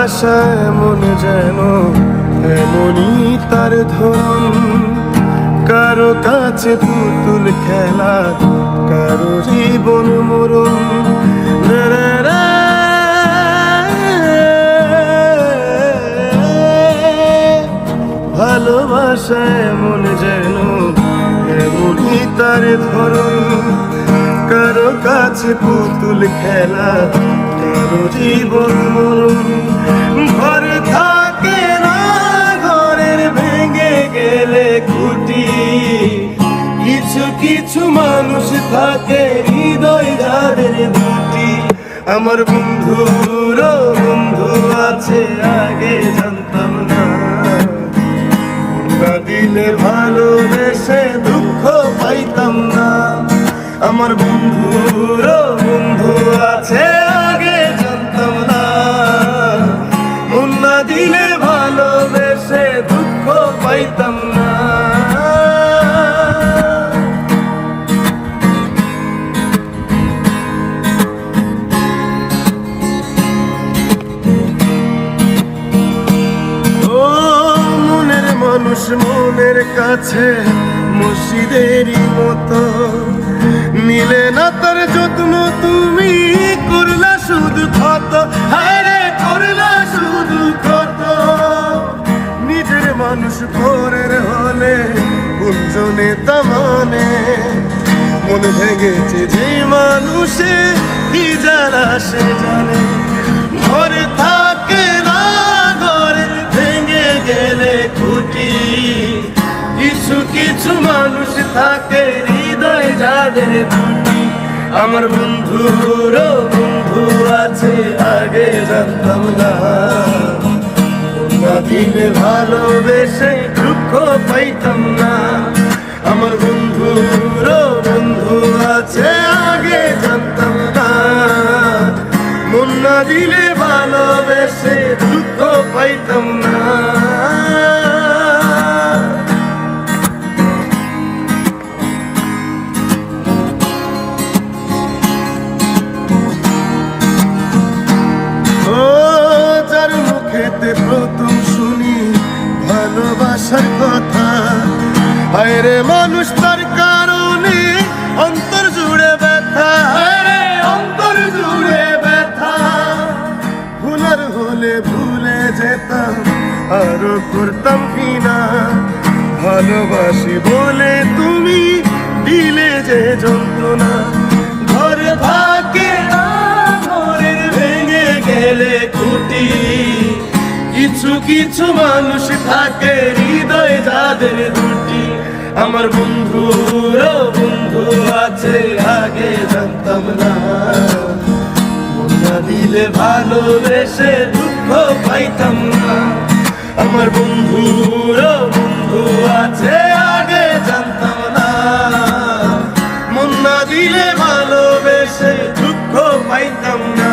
ভালোবাসা এমন যেন এমনই তার ধরন, কারো কাছে পুতুল খেলা, কারো জীবন মরণ। ভালোবাসা এমন যেন এমনই তার ধরন, কারো কাছে পুতুল খেলা, কারো জীবন মরণ। ঘর থাকে না, ঘরের ভেঙে গেলে খুঁটি, কিছু কিছু মানুষ থাকে হৃদয় যাদের দুটি। আমার বন্ধুর বন্ধু আছে আগে জানতাম না, দিলে ভালোবেসে দুঃখ পাইতাম না। আমার বন্ধুর বন্ধু আছে আগে জানতাম না, মন না দিলে ভালোবেসে দুঃখ পাইতাম না। মানুষ মনের কাছে মসজিদেরই মতো, মিলে না তার যত্ন, তুমি করলা শুধু ক্ষত। হায়রে করলা শুধু ক্ষত, নিজের মানুষ পরের হলে কুঞ্জনে তামানে। মন ভেঙেছে যে মানুষে কি জ্বালা সে জানে। ঘর থাকে না, ঘরে ভেঙে গেলে খুঁটি, কিছু কিছু মানুষ থাকে হৃদয় যাদের দুটি। আমার বন্ধুর বন্ধু আছে আগে জানতাম না, না দিলে ভালোবেসে দুঃখ পাইতাম না। আমার বন্ধুর বন্ধু আছে আগে জানতাম না, মন না দিলে ভালোবেসে দুঃখ পাইতাম না। প্রথম শুনি ভালোবাসার কথা, হায়রে মানুষ তার কারণে অন্তর জুড়ে ব্যথা। হায়রে অন্তর জুড়ে ব্যথা, ভুলার হলে ভুলে যেতাম, আরো করতাম কিনা। ভালোবাসি বলে তুমি দিলে যে যন্ত্রণা। ঘর থাকে না, ঘরের ভেঙে গেলে খুঁটি, কিছু কিছু মানুষ থাকে হৃদয় যাদের দুটি। আমার বন্ধুর বন্ধু আছে আগে জানতাম না, মন না দিলে ভালোবেসে দুঃখ পাইতাম না। আমার বন্ধুর বন্ধু আছে আগে জানতাম না, মন না দিলে ভালোবেসে দুঃখ পাইতাম না।